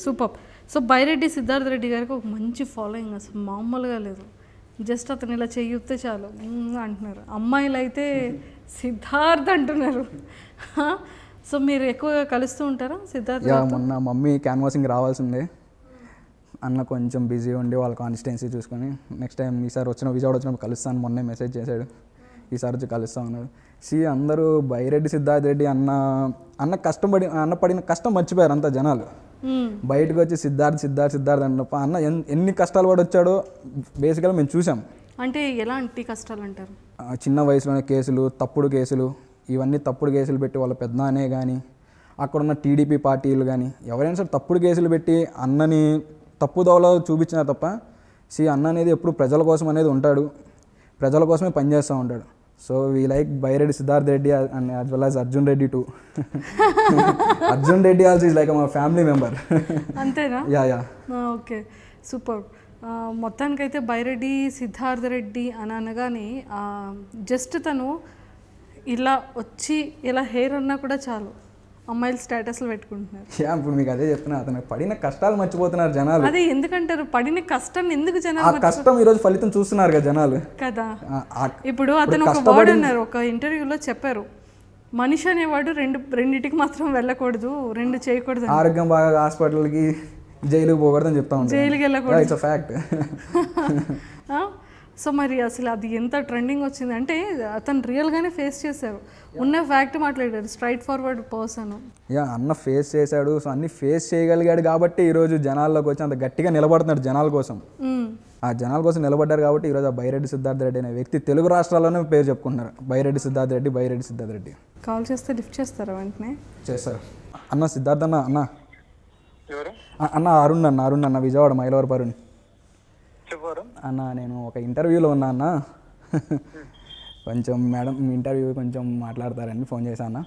Super. So Byreddy Siddharth Reddy గారికి ఒక మంచి ఫాలోయింగ్ అసలు మామూలుగా లేదు. జస్ట్ అతను ఇలా చెయ్యితే చాలు అంటున్నారు. అమ్మాయిలు అయితే సిద్ధార్థ్ అంటున్నారు. సో మీరు ఎక్కువగా కలుస్తూ ఉంటారా సిద్ధార్థ? మొన్న మమ్మీ క్యాన్వాసింగ్ రావాల్సిందే, అన్న కొంచెం బిజీ ఉండి వాళ్ళ కాన్స్టిట్యున్సీ చూసుకొని నెక్స్ట్ టైం ఈసారి విజయవాడ వచ్చినప్పుడు కలుస్తాను. మొన్నే మెసేజ్ చేశాడు, ఈసారి వచ్చి కలుస్తా ఉన్నాడు. అందరూ బైరెడ్డి సిద్ధార్థ రెడ్డి అన్న పడిన కష్టం మర్చిపోయారు అంతా జనాలు. బయటకు వచ్చి సిద్ధార్థ్ అన్నప్ప అన్న ఎన్ని కష్టాలు పడి వచ్చాడో బేసికల్గా మేము చూసాం. అంటే ఎలాంటి కష్టాలు అంటారు? చిన్న వయసులోనే కేసులు, తప్పుడు కేసులు, ఇవన్నీ తప్పుడు కేసులు పెట్టి వాళ్ళ పెద్దనే కానీ అక్కడున్న టీడీపీ పార్టీలు కానీ ఎవరైనా సరే తప్పుడు కేసులు పెట్టి అన్నని తప్పుదోవలో చూపించినా తప్ప అన్న అనేది ఎప్పుడు ప్రజల కోసం అనేది ఉంటాడు, ప్రజల కోసమే పనిచేస్తూ ఉంటాడు. So we like Byreddy Siddharth Reddy and as well as Arjun Reddy too. Arjun Reddy also is like my family member. అంతేనా? Yeah okay, super. మొత్తానికైతే బైరెడ్డి సిద్ధార్థ రెడ్డి అని అనగానే జస్ట్ తను ఇలా వచ్చి ఇలా హెయిర్ అన్నా కూడా చాలు అమ్మాయిలు స్టేటస్లు పెట్టుకుంటున్నారు. ఇప్పుడు మీకు అదే చెప్తున్నా, అతను పడిన కష్టాలు మర్చిపోతున్నారు జనాలు. అదే ఎందుకంటారు, పడిన కష్టాన్ని ఎందుకు జనాలు, కష్టం ఈరోజు ఫలితం చూస్తున్నారు కదా జనాలు కదా. ఇప్పుడు అతను ఒక వర్డ్ అన్నారు, ఒక ఇంటర్వ్యూలో చెప్పారు, మనిషి అనేవాడు రెండింటికి మాత్రం వెళ్ళకూడదు, రెండు చేయకూడదు. ఆరోగ్యం బాగా హాస్పిటల్కి జైలుకి పోకూడదని చెప్తా ఉంటాను. జైలుకి వెళ్ళకూడదు, ఇట్స్ అ ఫ్యాక్ట్. సో మరి అసలు అది ఎంత ట్రెండింగ్ వచ్చింది అంటే అతను రియల్గానే ఫేస్ చేశారు, ఉన్న ఫ్యాక్ట్ మాట్లాడారు, స్ట్రైట్ ఫార్వర్డ్ పర్సన్. అన్న ఫేస్ చేశాడు. సో అన్ని ఫేస్ చేయగలిగాడు కాబట్టి ఈరోజు జనాల్లోకి వచ్చి అంత గట్టిగా నిలబడుతున్నాడు జనాల కోసం. ఆ జనాల కోసం నిలబడ్డారు కాబట్టి ఈరోజు ఆ బైరెడ్డి సిద్ధార్థ రెడ్డి అనే వ్యక్తి తెలుగు రాష్ట్రాల్లోనే పేరు చెప్పుకుంటున్నారు, బైరెడ్డి సిద్ధార్థ రెడ్డి. కాల్ చేస్తే లిఫ్ట్ చేస్తారా? వెంటనే చేస్తారు. అన్న సిద్ధార్థ అన్న అరుణ్ అన్న విజయవాడ మైలవరపు అరుణ్ అన్న. నేను ఒక ఇంటర్వ్యూలో ఉన్నా అన్న, కొంచెం మేడం మీ ఇంటర్వ్యూ కొంచెం మాట్లాడతారని ఫోన్ చేశా అన్న.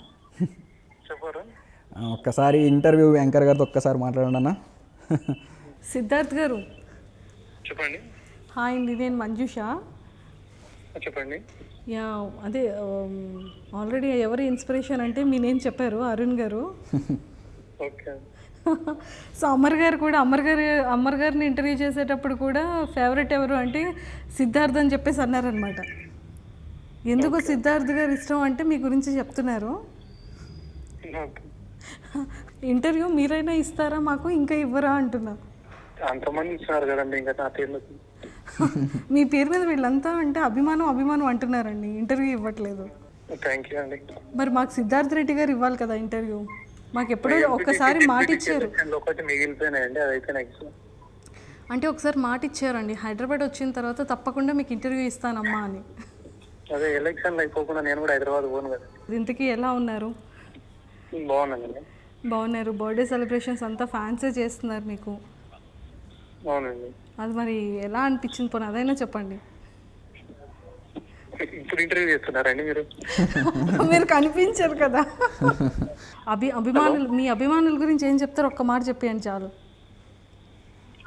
ఒక్కసారి ఇంటర్వ్యూ యాంకర్ గారితో ఒక్కసారి మాట్లాడండి అన్న. సిద్ధార్థ్ గారు చెప్పండి. హాయ్ అండి, నేను మంజుష. చెప్పండి. యా అదే ఆల్రెడీ ఎవరి ఇన్స్పిరేషన్ అంటే మీ నేమ్ చెప్పారు, అరుణ్ గారు. ఓకే. సో అమర్ గారిని ఇంటర్వ్యూ చేసేటప్పుడు కూడా ఫేవరెట్ ఎవరు అంటే సిద్ధార్థ్ అని చెప్పేసి అన్నారనమాట. ఎందుకు సిద్ధార్థ్ గారు ఇష్టం అంటే మీ గురించి చెప్తున్నారు. ఇంటర్వ్యూ మీరైనా ఇస్తారా మాకు, ఇంకా ఇవ్వరా అంటున్నా. అంతమంది ఇస్తున్నారు కదండి, ఇంకా నా పేరు మీ పేరు మీద వీళ్ళంతా అంటే అభిమానం అంటున్నారండి, ఇంటర్వ్యూ ఇవ్వట్లేదు. థ్యాంక్ యూ అండి. మరి మాకు సిద్ధార్థ్ రెడ్డి గారు ఇవ్వాలి కదా ఇంటర్వ్యూ, మాకు ఎప్పుడో ఒకసారి మాట ఇచ్చారు. అంటే ఒకసారి మాట ఇచ్చారండి, హైదరాబాద్ వచ్చిన తర్వాత తప్పకుండా మీకు ఇంటర్వ్యూ ఇస్తానమ్మా అని. అదే ఎలక్షన్ అయిపోకుండా నేను కూడా హైదరాబాద్ పోను కదా. ఇంతకీ ఎలా ఉన్నారు? బాగున్నారు. బర్త్డే సెలబ్రేషన్స్ అంతా ఫ్యాన్సే చేస్తున్నారు మీకు. అవునండి. అది మరి ఎలా అనిపించింది, పోనీ అదైనా చెప్పండి. ఇప్పుడు ఇంటర్వ్యూ చేస్తున్నారండి మీరు? మీరు కనిపించారు కదా. మీ అభిమానుల గురించి ఏం చెప్తారు, ఒక్క మాట చెప్పండి చాలు.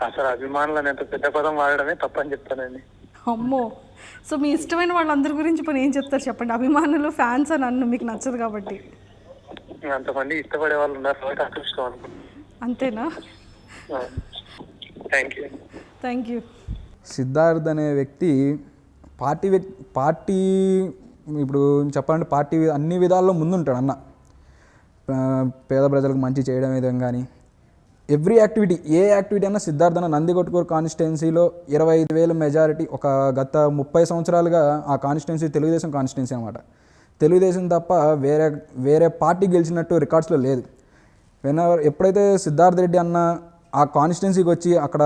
అసలు అభిమానులు ఎంత పెద్ద పదం వాడడమే తప్పని చెప్తానండి. అమ్మో, సో మీ ఇష్టమైన వాళ్ళందరి గురించి ఇప్పుడు ఏం చెప్తారు చెప్పండి. అభిమానులు, ఫ్యాన్స్ అని అన్ను మీకు నచ్చదు కాబట్టి. అంతమంది ఇష్టపడే వాళ్ళు ఉన్నారు కాబట్టి అదృష్టం అనుకుంటున్నాను. అంతేనా? Thank you. సిద్ధార్థ్ అనే వ్యక్తి పార్టీ ఇప్పుడు చెప్పాలంటే పార్టీ అన్ని విధాల్లో ముందుంటాడు అన్న. పేద ప్రజలకు మంచి చేయడం విధంగా కానీ ఎవ్రీ యాక్టివిటీ, ఏ యాక్టివిటీ అన్నా సిద్ధార్థ్ అన్న నందికొట్కూరు కాన్స్టిట్యున్సీలో 25,000 మెజారిటీ. ఒక గత 30 సంవత్సరాలుగా ఆ కాన్స్టిట్యున్సీ తెలుగుదేశం కాన్స్టిట్యున్సీ అనమాట. తెలుగుదేశం తప్ప వేరే పార్టీ గెలిచినట్టు రికార్డ్స్లో లేదు. ఎప్పుడైతే సిద్ధార్థ్ రెడ్డి అన్న ఆ కాన్స్టిట్యున్సీకి వచ్చి అక్కడ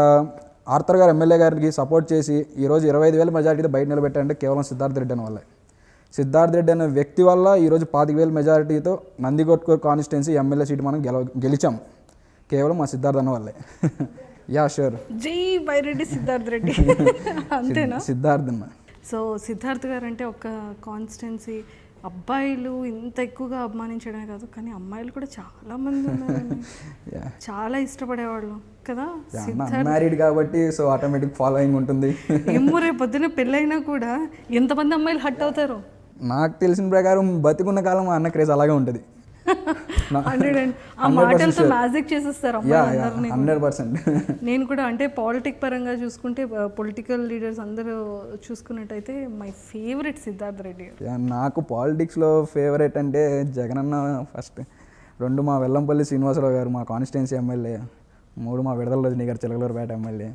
ఆర్థర్ గారు ఎమ్మెల్యే గారికి సపోర్ట్ చేసి ఈరోజు 25,000 మెజారిటీతో బయట నిలబెట్టారంటే కేవలం సిద్ధార్థ్ రెడ్డి అన్న వల్లే. సిద్ధార్థ్ రెడ్డి అనే వ్యక్తి వల్ల ఈరోజు 25,000 మెజారిటీతో నందికొట్కూరు కాన్స్టిట్యున్సీ ఎమ్మెల్యే సీటు మనం గెలిచాం కేవలం మా సిద్ధార్థ్ అన్న వల్లే. Yeah sure. జై బైరెడ్డి సిద్ధార్థ్ రెడ్డి. అంతేనా? సిద్ధార్థ్ అన్న. సో సిద్ధార్థ్ గారు అంటే ఒక కాన్స్టిట్యున్సీ అబ్బాయిలు ఇంత ఎక్కువగా అభిమానించడమే కాదు, కానీ అమ్మాయిలు కూడా చాలా మంది ఉన్నారండి, చాలా ఇష్టపడేవాళ్ళు కదా. మ్యారీడ్ కాబట్టి సో ఆటోమేటిక్ ఫాలోయింగ్ ఉంటుంది. రేపు పొద్దున పెళ్ళైనా కూడా ఎంతమంది అమ్మాయిలు హట్ అవుతారు. నాకు తెలిసిన ప్రకారం బతికున్న కాలం అన్న క్రేజ్ అలాగే ఉంటుంది. ఆ మాటలతో మ్యాజిక్ చేసేస్తారు అమ్మాయిలందరినీ. 100%. నేను కూడా అంటే పాలిటిక్ పరంగా చూసుకుంటే పొలిటికల్ లీడర్స్ అందరూ చూసుకున్నట్టయితే మై ఫేవరెట్ సిద్ధార్థ్ రెడ్డి గారు. నాకు పాలిటిక్స్లో ఫేవరెట్ అంటే జగనన్న ఫస్ట్, 2 మా వెల్లంపల్లి శ్రీనివాసరావు గారు మా కాన్స్టిట్యున్సీ ఎమ్మెల్యే, 3 మా విడదల రజనీ గారు చిలకలూరుపేట ఎమ్మెల్యే.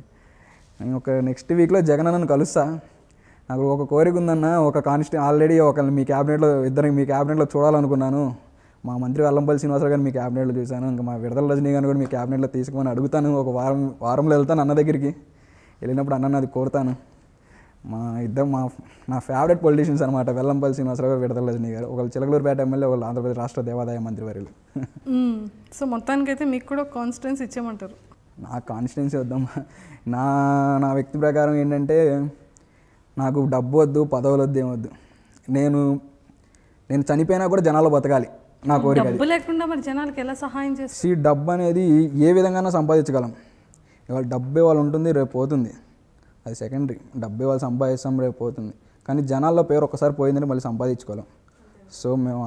నేను ఒక నెక్స్ట్ వీక్లో జగనన్నను కలుస్తా. నాకు ఒక కోరిక ఉందన్న, ఒక ఆల్రెడీ ఒకరిని మీ క్యాబినెట్లో మీ క్యాబినెట్లో చూడాలనుకున్నాను. మా మంత్రి వెల్లంపల్లి శ్రీనివాసరావు గారిని మీ క్యాబినెట్లో చూశాను, ఇంకా మా విడదల రజనీ గారిని కూడా మీ క్యాబినెట్లో తీసుకుని అడుగుతాను. ఒక వారంలో వెళ్తాను అన్న దగ్గరికి. వెళ్ళినప్పుడు అన్న అది కోరుతాను. నా ఫేవరెట్ పొలిటీషియన్స్ అనమాట వెల్లంపల్లి శ్రీనివాసరావు గారు, విడదల రజనీ గారు. ఒకళ్ళు చిలకలూరుపేట ఎమ్మెల్యే, ఒకళ్ళు ఆంధ్రప్రదేశ్ రాష్ట్ర దేవాదాయ మంత్రి వర్యులు. సో మొత్తానికైతే మీకు కూడా కాన్స్టిట్యున్సీ ఇచ్చేయమంటారు? నా కాన్స్టిట్యున్సీ వద్దమ్మా. నా వ్యక్తి ప్రకారం ఏంటంటే నాకు డబ్బు వద్దు, పదవులు వద్దు, ఏమొద్దు. నేను చనిపోయినా కూడా జనాలు బతకాలి, నా కోరిక. డబ్బు లేకుండా మరి జనాలకి ఎలా సహాయం చేస్తారు? డబ్బు అనేది ఏ విధంగా సంపాదించగలం. ఇవాళ డబ్బే వాళ్ళు ఉంటుంది, రేపు పోతుంది, అది సెకండరీ. డబ్బే వాళ్ళు సంపాదిస్తాం, రేపు పోతుంది. కానీ జనాల్లో పేరు ఒక్కసారి పోయిందని మళ్ళీ సంపాదించుకోలేం. సో మేము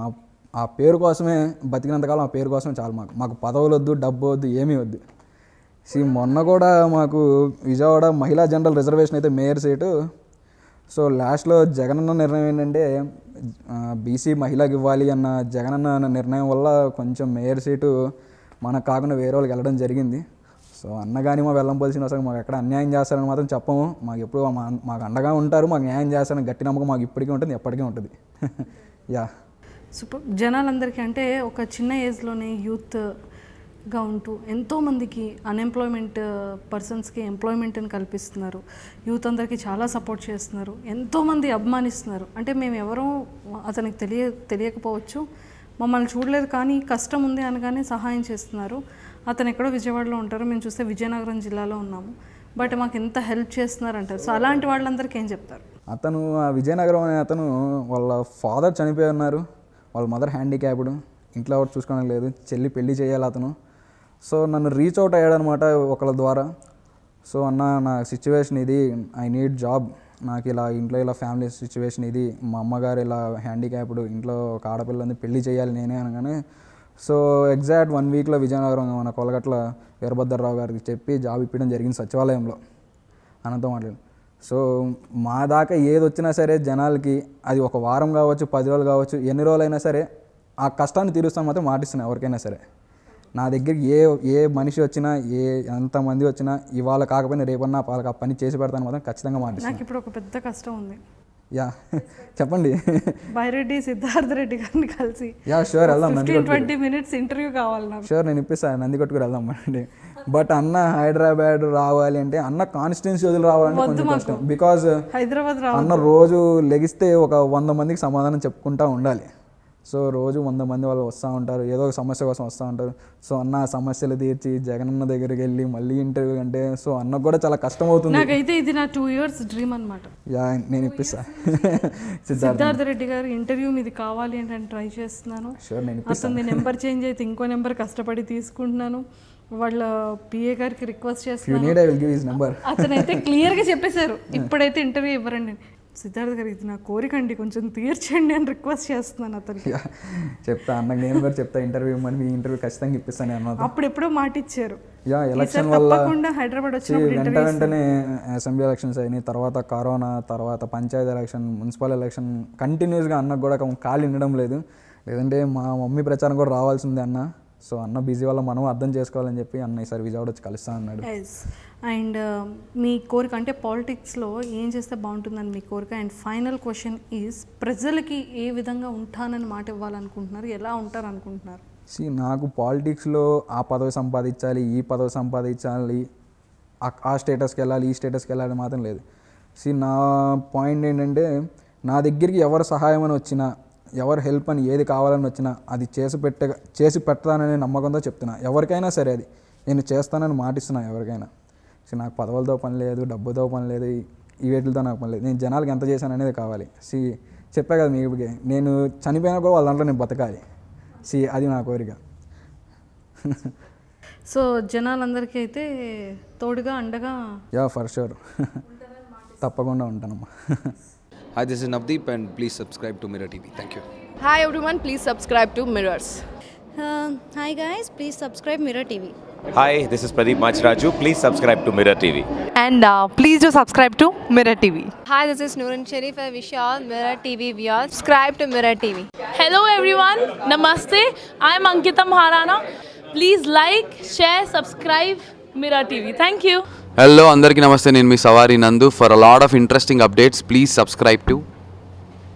ఆ పేరు కోసమే బతికినంతకాలం ఆ పేరు కోసమే చాలు. మాకు పదవులు వద్దు, డబ్బు వద్దు, ఏమీ వద్దు. మొన్న కూడా మాకు విజయవాడ మహిళా జనరల్ రిజర్వేషన్ అయితే మేయర్ సీటు. సో లాస్ట్లో జగనన్న నిర్ణయం ఏంటంటే బీసీ మహిళకి ఇవ్వాలి అన్న జగనన్న నిర్ణయం వల్ల కొంచెం మేయర్ సీటు మనకు కాకుండా వేరే వాళ్ళకి వెళ్ళడం జరిగింది. సో అన్న కానీ మా వెల్లంపల్లి శ్రీనివాసరావు మాకు ఎక్కడ అన్యాయం చేస్తారని మాత్రం చెప్పము. మాకు ఎప్పుడు మాకు అండగా ఉంటారు, మాకు న్యాయం చేస్తారని గట్టి నమ్మకం మాకు ఇప్పటికీ ఉంటుంది, ఎప్పటికీ ఉంటుంది. Yeah super. జనాలందరికీ అంటే ఒక చిన్న ఏజ్లోనే యూత్గా ఉంటూ ఎంతోమందికి అన్ఎంప్లాయ్మెంట్ పర్సన్స్కి ఎంప్లాయ్మెంట్ని కల్పిస్తున్నారు. యూత్ అందరికీ చాలా సపోర్ట్ చేస్తున్నారు, ఎంతోమంది అభిమానిస్తున్నారు. అంటే మేము ఎవరో అతనికి తెలియకపోవచ్చు, మమ్మల్ని చూడలేదు, కానీ కష్టం ఉంది అనగానే సహాయం చేస్తున్నారు. అతను ఎక్కడో విజయవాడలో ఉంటారు, మేము చూస్తే విజయనగరం జిల్లాలో ఉన్నాము, బట్ మాకు ఎంత హెల్ప్ చేస్తున్నారు అంటారు. సో అలాంటి వాళ్ళందరికీ ఏం చెప్తారు? అతను విజయనగరం అనే అతను వాళ్ళ ఫాదర్ చనిపోయి ఉన్నారు, వాళ్ళ మదర్ హ్యాండిక్యాప్డ్, ఇంట్లో ఎవరు చూసుకోవడం లేదు, చెల్లి పెళ్లి చేయాలి అతను. సో నన్ను రీచ్ అవుట్ అయ్యాడనమాట ఒకళ్ళ ద్వారా. సో అన్న నా సిచ్యువేషన్ ఇది, ఐ నీడ్ జాబ్, నాకు ఇలా ఇంట్లో ఇలా ఫ్యామిలీ సిచ్యువేషన్ ఇది, మా అమ్మగారు ఇలా హ్యాండిక్యాప్డ్, ఇంట్లో ఒక ఆడపిల్లని పెళ్లి చేయాలి నేనే అనగానే. సో ఎగ్జాక్ట్ 1 వీక్లో విజయనగరం మన కొలగట్ల వీరభద్రరావు గారికి చెప్పి జాబ్ ఇప్పించడం జరిగింది సచివాలయంలో, అనంతో మాట్లాడి. సో మా దాకా ఏది వచ్చినా సరే జనాలకి అది ఒక వారం కావచ్చు, 10 రోజులు కావచ్చు, ఎన్ని రోజులైనా సరే ఆ కష్టాన్ని తీరుస్తాను మాత్రం మాటిస్తున్నాను ఎవరికైనా సరే. నా దగ్గరికి ఏ మనిషి వచ్చినా, ఎంతమంది వచ్చినా, ఇవాళ కాకపోయినా రేపన్నా వాళ్ళకి ఆ పని చేసి పెడతాను మాత్రం ఖచ్చితంగా మాటిస్తాను. నాకు ఇప్పుడు ఒక పెద్ద కష్టం ఉంది. యా చెప్పండి. బైరెడ్డి సిద్ధార్థ్ రెడ్డి గారిని కలిసి షూర్ వెళ్దాం, 20 minutes ఇంటర్వ్యూ కావాలి నాకు. షూర్ నేను ఇప్పిస్తాను, నందికొట్టుకు వెళ్దాం అండి. బట్ అన్న హైదరాబాద్ రావాలి అంటే, అన్న కాన్స్టిట్యున్సీ వదిలి రావాలంటే కొంచెం కష్టం. బికాజ్ హైదరాబాద్ అన్న రోజు లెగిస్తే ఒక 100 మందికి సమాధానం చెప్పుకుంటూ ఉండాలి. సో రోజు 100 మంది వాళ్ళు వస్తూ ఉంటారు, ఏదో ఒక సమస్య కోసం వస్తూ ఉంటారు. సో అన్న సమస్యలు తీర్చి జగనన్న దగ్గరికి వెళ్ళి మళ్ళీ ఇంటర్వ్యూ అంటే, సో అన్నకు కూడా చాలా కష్టం అవుతుంది. నాకైతే ఇది నా 2 years డ్రీమ్ అనమాట. యా నేను ఇప్పిస్తా. సిద్ధార్థ రెడ్డి గారు ఇంటర్వ్యూ మీది కావాలి అంటే నేను ట్రై చేస్తున్నాను. అతని నెంబర్ చేంజ్ అయితే ఇంకో నెంబర్ కష్టపడి తీసుకుంటున్నాను. వాళ్ళ పిఏ గారికి రిక్వెస్ట్ చేస్తున్నాను. అతనైతే క్లియర్గా చెప్పేశారు ఇప్పుడైతే ఇంటర్వ్యూ ఇవ్వరండి. సిద్ధార్థ్ గారు ఇది నా కోరిక అండి, కొంచెం తీర్చండి అని రిక్వెస్ట్ చేస్తున్నాను అతనికి. చెప్తా అన్నకు, నేను కూడా చెప్తా ఇంటర్వ్యూ ఇవ్వమని, మీ ఇంటర్వ్యూ ఖచ్చితంగా ఇప్పిస్తాను అన్నమాట. అప్పుడు ఎప్పుడో మాట ఇచ్చారు. ఎలక్షన్ వల్ల హైదరాబాద్ వెంటనే అసెంబ్లీ ఎలక్షన్స్ అయినాయి, తర్వాత కరోనా, తర్వాత పంచాయతీ ఎలక్షన్, మున్సిపల్ ఎలక్షన్, కంటిన్యూస్గా అన్నకు కూడా ఖాళీ ఉండడం లేదు. లేదంటే మా మమ్మీ ప్రచారం కూడా రావాల్సిందే అన్న. సో అన్న బిజీ వల్ల మనం అర్థం చేసుకోవాలని చెప్పి అన్న ఈసారి విజయవాడ వచ్చి కలుస్తా అన్నాడు. అండ్ మీ కోరిక అంటే పాలిటిక్స్లో ఏం చేస్తే బాగుంటుందని మీ కోరిక. అండ్ ఫైనల్ క్వశ్చన్ ఈజ్, ప్రజలకి ఏ విధంగా ఉంటానని మాట ఇవ్వాలనుకుంటున్నారు, ఎలా ఉంటారు అనుకుంటున్నారు? నాకు పాలిటిక్స్లో ఆ పదవి సంపాదించాలి, ఈ పదవి సంపాదించాలి, ఆ స్టేటస్కి వెళ్ళాలి, ఈ స్టేటస్కి వెళ్ళాలి మాత్రం లేదు. నా పాయింట్ ఏంటంటే, నా దగ్గరికి ఎవరు సహాయం అని వచ్చినా, ఎవరు హెల్ప్ అని ఏది కావాలని వచ్చినా అది చేసి పెట్టాననే నమ్మకంతో చెప్తున్నా. ఎవరికైనా సరే అది నేను చేస్తానని మాటిస్తున్నా ఎవరికైనా. నాకు పదవులతో పని లేదు, డబ్బుతో పని లేదు, ఈ వీటితో నాకు పని లేదు. నేను జనాలకి ఎంత చేశాను అనేది కావాలి. చెప్పా కదా మీకు, నేను చనిపోయినా కూడా వాళ్ళ దాంట్లో నేను బతకాలి. అది నా కోరిక. సో జనాలందరికీ అయితే తోడుగా అండగా ఫర్ షూర్ తప్పకుండా ఉంటానమ్మా. Hi, this is Navdeep and please subscribe to Mirror TV. Thank you. Hi everyone, please subscribe to Mirrors. Hi guys, please subscribe Mirror TV. Hi, this is Pradeep Machraju. Please subscribe to Mirror TV. And please do subscribe to Mirror TV. Hi, this is Noorun Sharif. I wish you all Mirror TV viewers subscribe to Mirror TV. Hello everyone, Namaste. I'm Ankita Maharana. Please like, share, subscribe Mirror TV. Thank you. Hello అందరికీ నమస్తే, నేను మీ సవారి నందు. For a lot of interesting updates please subscribe to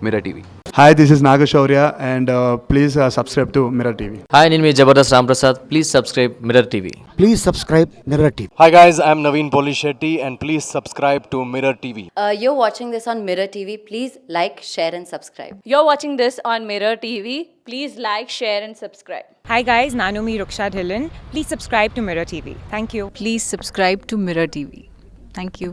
mirror TV. Hi, this is Nagashaurya and please subscribe to Mirror TV. Hi, నేను మీ Jabardasth Ramprasad. Please subscribe Mirror TV. Please subscribe Mirror TV. Hi guys, I'm Naveen Polishetty and please subscribe to Mirror TV. You're watching this on Mirror TV. Please like, share and subscribe. You're watching this on Mirror TV. Please like, share and subscribe. Hi guys, Nanumi Ruksha Dhillon. Please subscribe to Mirror TV. Thank you. Please subscribe to Mirror TV. Thank you.